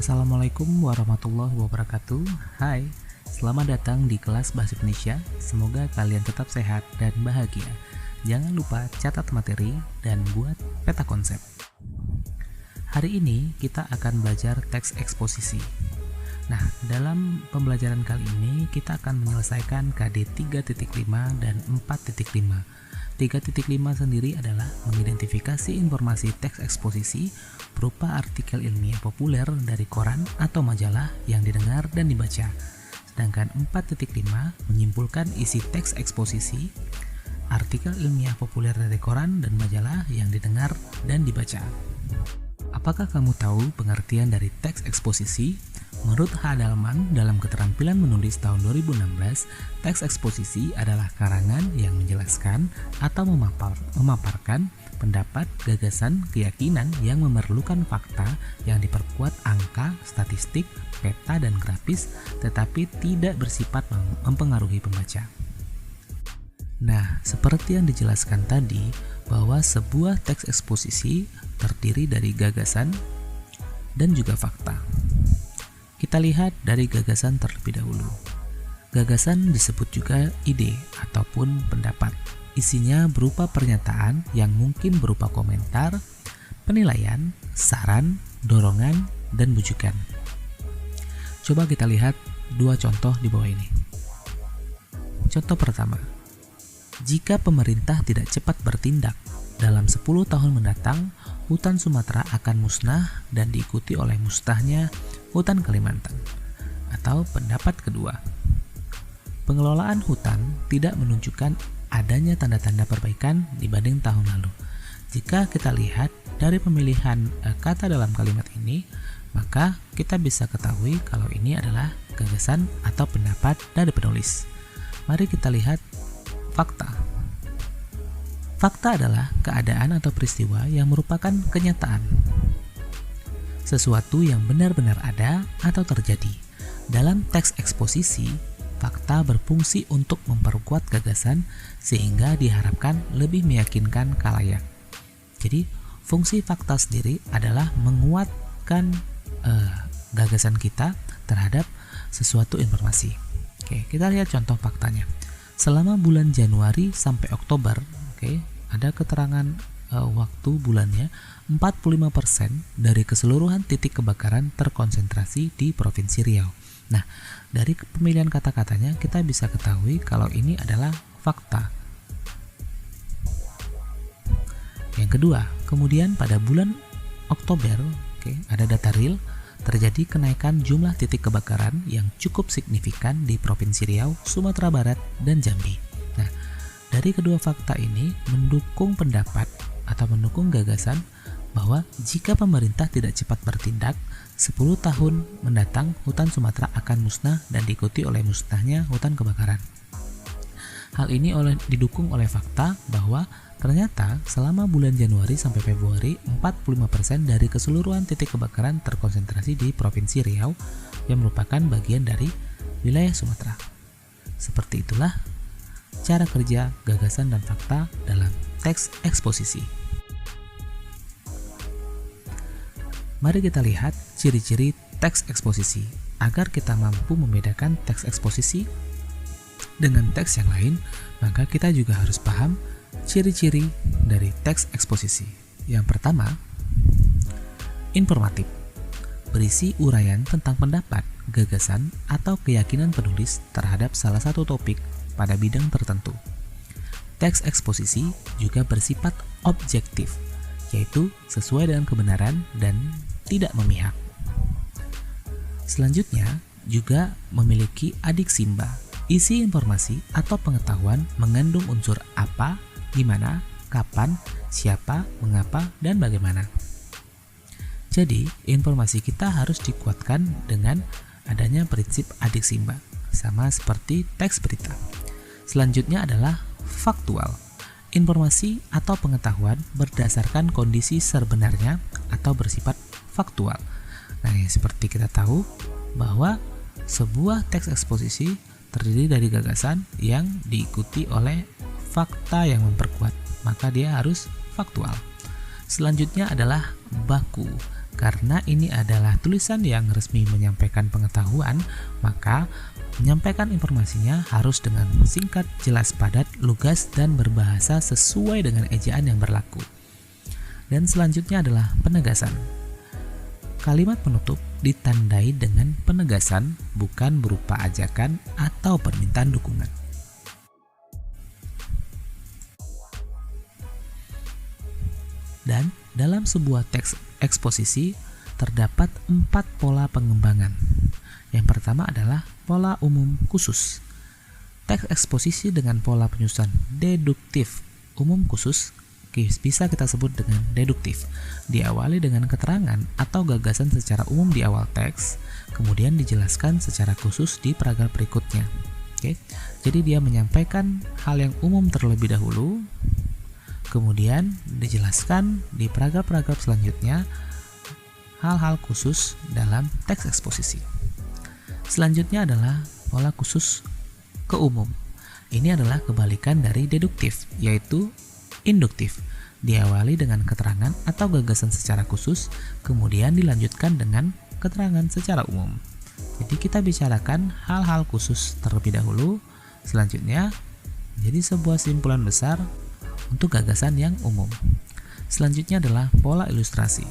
Assalamualaikum warahmatullahi wabarakatuh. Hai, selamat datang di kelas Bahasa Indonesia. Semoga kalian tetap sehat dan bahagia. Jangan lupa catat materi dan buat peta konsep. Hari ini kita akan belajar teks eksposisi. Nah, dalam pembelajaran kali ini kita akan menyelesaikan KD 3.5 dan 4.5. 3.5 sendiri adalah mengidentifikasi informasi teks eksposisi berupa artikel ilmiah populer dari koran atau majalah yang didengar dan dibaca. Sedangkan 4.5 menyimpulkan isi teks eksposisi artikel ilmiah populer dari koran dan majalah yang didengar dan dibaca. Apakah kamu tahu pengertian dari teks eksposisi? Menurut H. Dalman dalam Keterampilan Menulis tahun 2016, teks eksposisi adalah karangan yang menjelaskan atau memaparkan pendapat, gagasan, keyakinan yang memerlukan fakta yang diperkuat angka, statistik, peta, dan grafis, tetapi tidak bersifat mempengaruhi pembaca. Nah, seperti yang dijelaskan tadi, bahwa sebuah teks eksposisi terdiri dari gagasan dan juga fakta. Kita lihat dari gagasan terlebih dahulu. Gagasan disebut juga ide ataupun pendapat. Isinya berupa pernyataan yang mungkin berupa komentar, penilaian, saran, dorongan, dan bujukan. Coba kita lihat dua contoh di bawah ini. Contoh pertama, jika pemerintah tidak cepat bertindak, dalam 10 tahun mendatang, hutan Sumatera akan musnah dan diikuti oleh musnahnya hutan Kalimantan. Atau pendapat kedua, pengelolaan hutan tidak menunjukkan adanya tanda-tanda perbaikan dibanding tahun lalu. Jika kita lihat dari pemilihan kata dalam kalimat ini, maka kita bisa ketahui kalau ini adalah gagasan atau pendapat dari penulis. Mari kita lihat fakta. Fakta adalah keadaan atau peristiwa yang merupakan kenyataan. Sesuatu yang benar-benar ada atau terjadi. Dalam teks eksposisi, fakta berfungsi untuk memperkuat gagasan sehingga diharapkan lebih meyakinkan khalayak. Jadi, fungsi fakta sendiri adalah menguatkan gagasan kita terhadap sesuatu informasi. Oke, kita lihat contoh faktanya. Selama bulan Januari sampai Oktober, ada keterangan waktu bulannya, 45% dari keseluruhan titik kebakaran terkonsentrasi di Provinsi Riau. Nah, dari pemilihan kata-katanya kita bisa ketahui kalau ini adalah fakta. Yang kedua, kemudian pada bulan Oktober, ada data real, terjadi kenaikan jumlah titik kebakaran yang cukup signifikan di Provinsi Riau, Sumatera Barat, dan Jambi. Nah, dari kedua fakta ini mendukung pendapat atau mendukung gagasan bahwa jika pemerintah tidak cepat bertindak, 10 tahun mendatang hutan Sumatera akan musnah dan diikuti oleh musnahnya hutan kebakaran. Hal ini didukung oleh fakta bahwa ternyata selama bulan Januari sampai Februari, 45% dari keseluruhan titik kebakaran terkonsentrasi di Provinsi Riau yang merupakan bagian dari wilayah Sumatera. Seperti itulah cara kerja gagasan dan fakta dalam teks eksposisi. Mari kita lihat ciri-ciri teks eksposisi. Agar kita mampu membedakan teks eksposisi dengan teks yang lain, maka kita juga harus paham ciri-ciri dari teks eksposisi. Yang pertama, informatif. Berisi uraian tentang pendapat, gagasan, atau keyakinan penulis terhadap salah satu topik pada bidang tertentu. Teks eksposisi juga bersifat objektif, yaitu sesuai dengan kebenaran dan tidak memihak. Selanjutnya, juga memiliki adiksimba. Isi informasi atau pengetahuan mengandung unsur apa, di mana, kapan, siapa, mengapa, dan bagaimana. Jadi, informasi kita harus dikuatkan dengan adanya prinsip adiksimba, sama seperti teks berita. Selanjutnya adalah faktual. Informasi atau pengetahuan berdasarkan kondisi sebenarnya atau bersifat faktual. Nah, seperti kita tahu bahwa sebuah teks eksposisi terdiri dari gagasan yang diikuti oleh fakta yang memperkuat, maka dia harus faktual. Selanjutnya adalah baku. Karena ini adalah tulisan yang resmi menyampaikan pengetahuan, maka menyampaikan informasinya harus dengan singkat, jelas, padat, lugas, dan berbahasa sesuai dengan ejaan yang berlaku. Dan selanjutnya adalah penegasan. Kalimat penutup ditandai dengan penegasan, bukan berupa ajakan atau permintaan dukungan. Dan dalam sebuah teks eksposisi terdapat 4 pola pengembangan. Yang pertama adalah pola umum khusus. Teks eksposisi dengan pola penyusunan deduktif umum khusus bisa kita sebut dengan deduktif. Diawali dengan keterangan atau gagasan secara umum di awal teks, kemudian dijelaskan secara khusus di paragraf berikutnya. Oke. Jadi dia menyampaikan hal yang umum terlebih dahulu, kemudian dijelaskan di paragraf-paragraf selanjutnya hal-hal khusus dalam teks eksposisi. Selanjutnya adalah pola khusus ke umum. Ini adalah kebalikan dari deduktif, yaitu induktif. Diawali dengan keterangan atau gagasan secara khusus, kemudian dilanjutkan dengan keterangan secara umum. Jadi kita bicarakan hal-hal khusus terlebih dahulu, selanjutnya menjadi sebuah simpulan besar untuk gagasan yang umum. Selanjutnya adalah pola ilustrasi.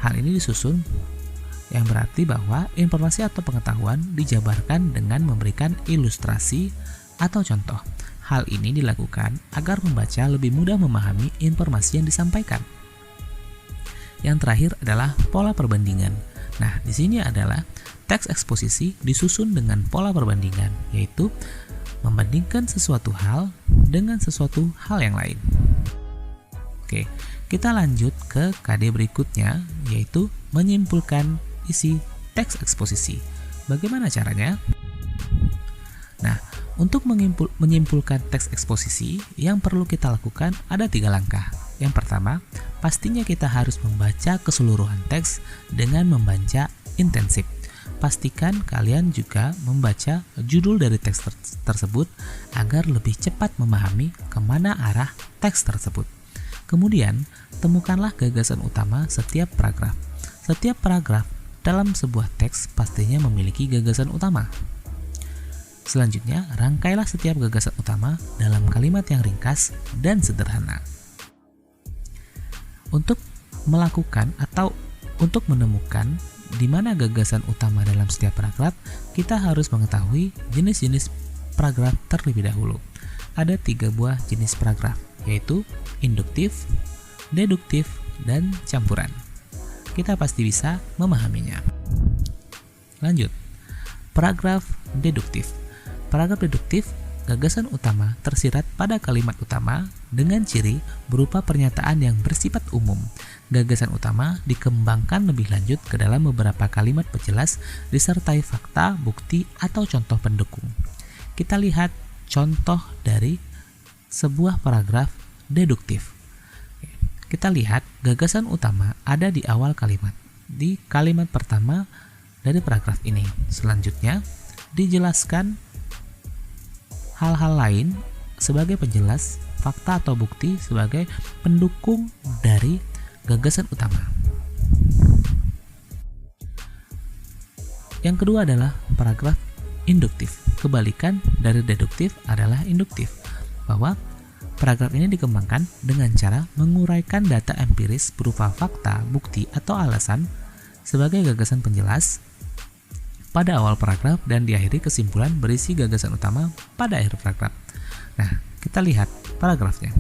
Hal ini disusun yang berarti bahwa informasi atau pengetahuan dijabarkan dengan memberikan ilustrasi atau contoh. Hal ini dilakukan agar pembaca lebih mudah memahami informasi yang disampaikan. Yang terakhir adalah pola perbandingan. Nah, di sini adalah teks eksposisi disusun dengan pola perbandingan, yaitu membandingkan sesuatu hal dengan sesuatu hal yang lain. Oke, kita lanjut ke KD berikutnya, yaitu menyimpulkan isi teks eksposisi. Bagaimana caranya? Nah, untuk menyimpulkan teks eksposisi, yang perlu kita lakukan ada 3 langkah. Yang pertama, pastinya kita harus membaca keseluruhan teks dengan membaca intensif. Pastikan kalian juga membaca judul dari teks tersebut agar lebih cepat memahami kemana arah teks tersebut. Kemudian, temukanlah gagasan utama setiap paragraf. Setiap paragraf dalam sebuah teks pastinya memiliki gagasan utama. Selanjutnya, rangkailah setiap gagasan utama dalam kalimat yang ringkas dan sederhana. Untuk melakukan atau untuk menemukan di mana gagasan utama dalam setiap paragraf, kita harus mengetahui jenis-jenis paragraf terlebih dahulu. Ada 3 buah jenis paragraf, yaitu induktif, deduktif, dan campuran. Kita pasti bisa memahaminya. Lanjut, paragraf deduktif. Paragraf deduktif, gagasan utama tersirat pada kalimat utama dengan ciri berupa pernyataan yang bersifat umum. Gagasan utama dikembangkan lebih lanjut ke dalam beberapa kalimat penjelas disertai fakta, bukti, atau contoh pendukung. Kita lihat contoh dari sebuah paragraf deduktif. Kita lihat gagasan utama ada di awal kalimat, di kalimat pertama dari paragraf ini. Selanjutnya dijelaskan hal-hal lain sebagai penjelas, fakta atau bukti sebagai pendukung dari gagasan utama. Yang kedua adalah paragraf induktif. Kebalikan dari deduktif adalah induktif, bahwa paragraf ini dikembangkan dengan cara menguraikan data empiris berupa fakta, bukti, atau alasan sebagai gagasan penjelas pada awal paragraf dan diakhiri kesimpulan berisi gagasan utama pada akhir paragraf. Nah, kita lihat paragrafnya.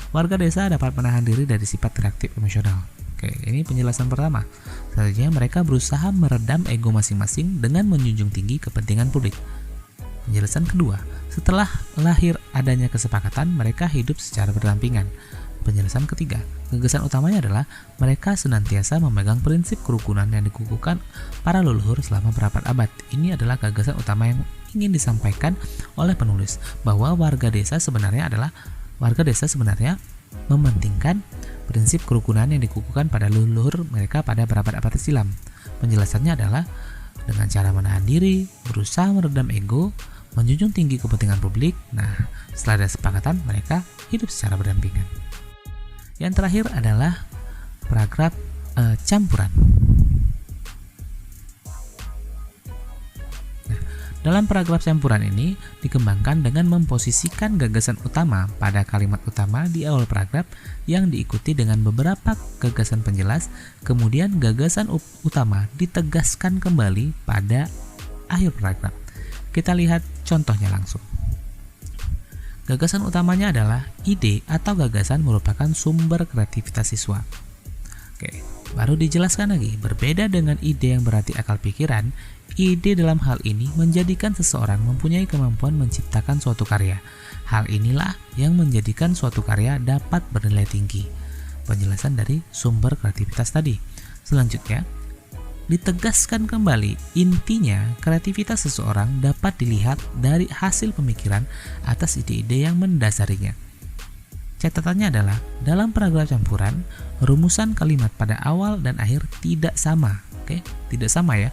Warga desa dapat menahan diri dari sifat reaktif emosional. Oke, ini penjelasan pertama. Selanjutnya, mereka berusaha meredam ego masing-masing dengan menjunjung tinggi kepentingan publik. Penjelasan kedua, setelah lahir adanya kesepakatan, mereka hidup secara berdampingan. Penjelasan ketiga, gagasan utamanya adalah mereka senantiasa memegang prinsip kerukunan yang dikukuhkan para leluhur selama berabad-abad. Ini adalah gagasan utama yang ingin disampaikan oleh penulis, bahwa warga desa sebenarnya mementingkan prinsip kerukunan yang dikukuhkan pada leluhur mereka pada berabad-abad silam. Penjelasannya adalah dengan cara menahan diri, berusaha meredam ego, menjunjung tinggi kepentingan publik. Nah, setelah ada kesepakatan, mereka hidup secara berdampingan. Yang terakhir adalah paragraf campuran. Dalam paragraf campuran ini dikembangkan dengan memposisikan gagasan utama pada kalimat utama di awal paragraf yang diikuti dengan beberapa gagasan penjelas, kemudian gagasan utama ditegaskan kembali pada akhir paragraf. Kita lihat contohnya langsung. Gagasan utamanya adalah ide atau gagasan merupakan sumber kreativitas siswa. Oke, baru dijelaskan lagi, berbeda dengan ide yang berarti akal pikiran, ide dalam hal ini menjadikan seseorang mempunyai kemampuan menciptakan suatu karya. Hal inilah yang menjadikan suatu karya dapat bernilai tinggi. Penjelasan dari sumber kreativitas tadi. Selanjutnya, ditegaskan kembali, intinya kreativitas seseorang dapat dilihat dari hasil pemikiran atas ide-ide yang mendasarinya. Catatannya adalah, dalam paragraf campuran, rumusan kalimat pada awal dan akhir tidak sama. Oke, tidak sama ya.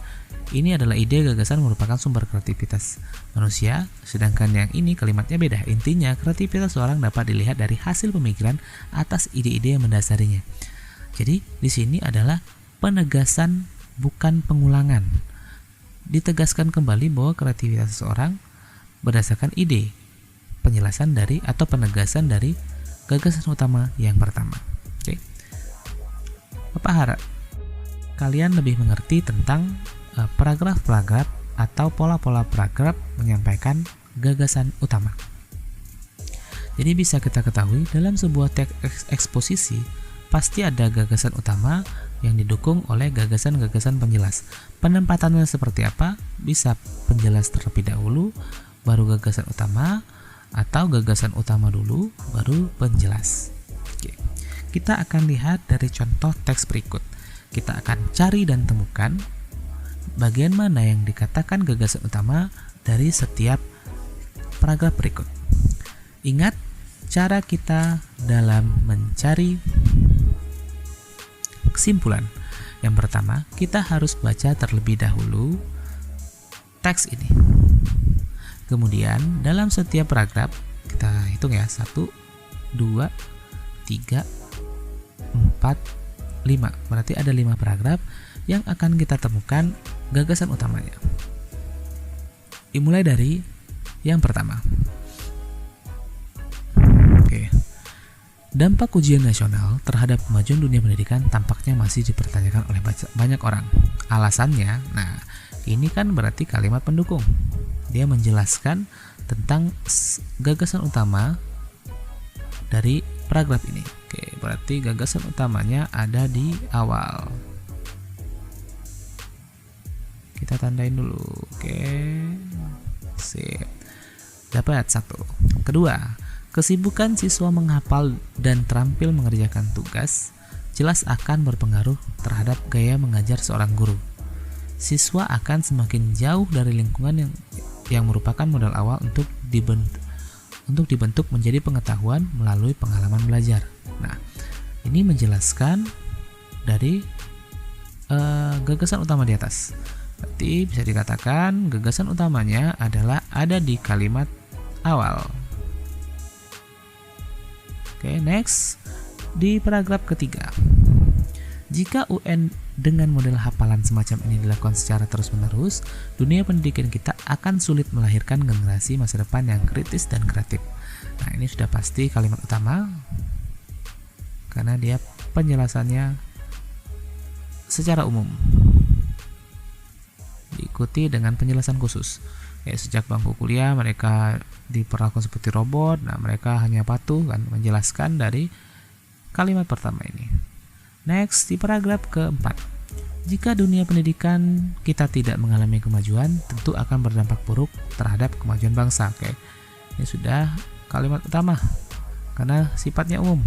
Ini adalah ide gagasan merupakan sumber kreativitas manusia, sedangkan yang ini kalimatnya beda. Intinya, kreativitas seorang dapat dilihat dari hasil pemikiran atas ide-ide yang mendasarinya. Jadi, di sini adalah penegasan bukan pengulangan. Ditegaskan kembali bahwa kreativitas seseorang berdasarkan ide, penjelasan dari atau penegasan dari gagasan utama yang pertama. Oke. Bapak harap kalian lebih mengerti tentang paragraf-paragraf atau pola-pola paragraf menyampaikan gagasan utama. Jadi bisa kita ketahui dalam sebuah teks eksposisi pasti ada gagasan utama yang didukung oleh gagasan-gagasan penjelas. Penempatannya seperti apa? Bisa penjelas terlebih dahulu, baru gagasan utama, atau gagasan utama dulu, baru penjelas. Oke. Kita akan lihat dari contoh teks berikut. Kita akan cari dan temukan bagian mana yang dikatakan gagasan utama dari setiap paragraf berikut. Ingat cara kita dalam mencari kesimpulan. Yang pertama, kita harus baca terlebih dahulu teks ini. Kemudian dalam setiap paragraf kita hitung ya, 1, 2, 3, 4, 5. Berarti ada 5 paragraf yang akan kita temukan gagasan utamanya. Dimulai dari yang pertama. Oke. Dampak ujian nasional terhadap kemajuan dunia pendidikan tampaknya masih dipertanyakan oleh banyak orang. Alasannya, nah ini kan berarti kalimat pendukung. Dia menjelaskan tentang gagasan utama dari paragraf ini. Oke, berarti gagasan utamanya ada di awal. Kita tandain dulu. Oke. Sip. Dapat 1. Kedua, kesibukan siswa menghafal dan terampil mengerjakan tugas jelas akan berpengaruh terhadap gaya mengajar seorang guru. Siswa akan semakin jauh dari lingkungan yang merupakan modal awal untuk dibentuk menjadi pengetahuan melalui pengalaman belajar. Nah, ini menjelaskan dari gagasan utama di atas. Berarti bisa dikatakan gagasan utamanya adalah ada di kalimat awal. Oke, next. Di paragraf ketiga. Jika UN dengan model hafalan semacam ini dilakukan secara terus-menerus, dunia pendidikan kita akan sulit melahirkan generasi masa depan yang kritis dan kreatif. Nah, ini sudah pasti kalimat utama karena dia penjelasannya secara umum. Diikuti dengan penjelasan khusus. Sejak bangku kuliah mereka diperlakukan seperti robot. Nah, mereka hanya patuh kan menjelaskan dari kalimat pertama ini. Next, di paragraf keempat. Jika dunia pendidikan kita tidak mengalami kemajuan, tentu akan berdampak buruk terhadap kemajuan bangsa. Oke. Ini sudah kalimat utama karena sifatnya umum.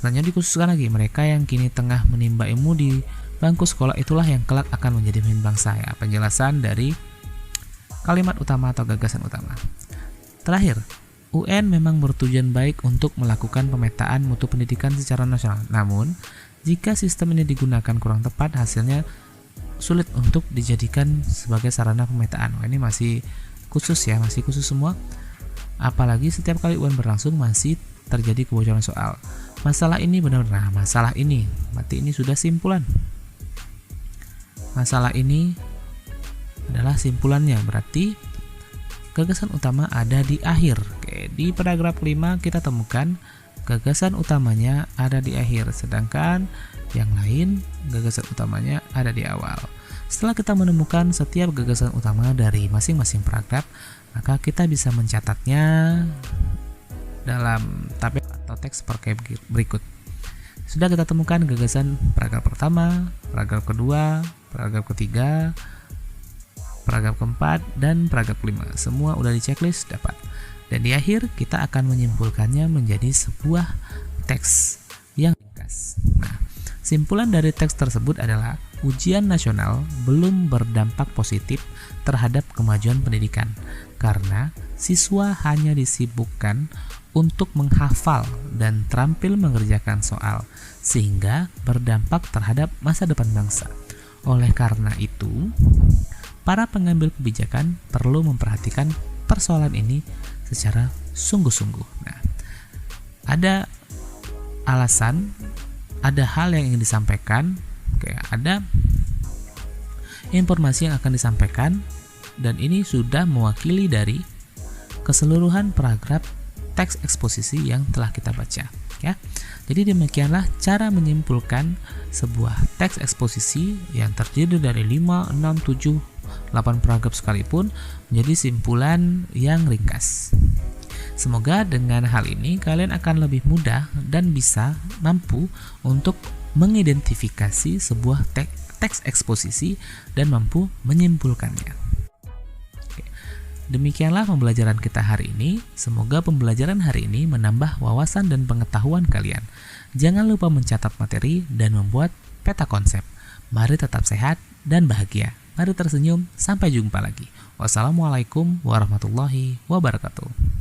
Selanjutnya dikhususkan lagi, mereka yang kini tengah menimba ilmu di bangku sekolah itulah yang kelak akan menjadi pemimpin bangsa. Ya, penjelasan dari kalimat utama atau gagasan utama. Terakhir, UN memang bertujuan baik untuk melakukan pemetaan mutu pendidikan secara nasional. Namun, jika sistem ini digunakan kurang tepat, hasilnya sulit untuk dijadikan sebagai sarana pemetaan. Wah, ini masih khusus ya, masih khusus semua. Apalagi setiap kali UN berlangsung masih terjadi kebocoran soal. masalah ini benar-benar masalah ini, berarti ini sudah simpulan. Masalah ini adalah simpulannya, berarti gagasan utama ada di akhir. Oke, di paragraf 5 kita temukan gagasan utamanya ada di akhir, sedangkan yang lain gagasan utamanya ada di awal. Setelah kita menemukan setiap gagasan utama dari masing-masing paragraf, maka kita bisa mencatatnya dalam tabel atau teks seperti berikut. Sudah kita temukan gagasan paragraf pertama, paragraf kedua, paragraf ketiga, paragraf keempat, dan paragraf kelima. Semua udah di checklist, dapat. Dan di akhir kita akan menyimpulkannya menjadi sebuah teks yang ringkas. Nah, simpulan dari teks tersebut adalah ujian nasional belum berdampak positif terhadap kemajuan pendidikan karena siswa hanya disibukkan untuk menghafal dan terampil mengerjakan soal sehingga berdampak terhadap masa depan bangsa. Oleh karena itu, para pengambil kebijakan perlu memperhatikan persoalan ini secara sungguh-sungguh. Nah, ada alasan, ada hal yang ingin disampaikan, ada informasi yang akan disampaikan, dan ini sudah mewakili dari keseluruhan paragraf teks eksposisi yang telah kita baca. Ya, jadi demikianlah cara menyimpulkan sebuah teks eksposisi yang terdiri dari 5, 6, 7, 8 paragraf sekalipun menjadi simpulan yang ringkas. Semoga dengan hal ini kalian akan lebih mudah dan bisa mampu untuk mengidentifikasi sebuah teks eksposisi dan mampu menyimpulkannya. Demikianlah pembelajaran kita hari ini. Semoga pembelajaran hari ini menambah wawasan dan pengetahuan kalian. Jangan lupa mencatat materi dan membuat peta konsep. Mari tetap sehat dan bahagia. Mari tersenyum. Sampai jumpa lagi. Wassalamualaikum warahmatullahi wabarakatuh.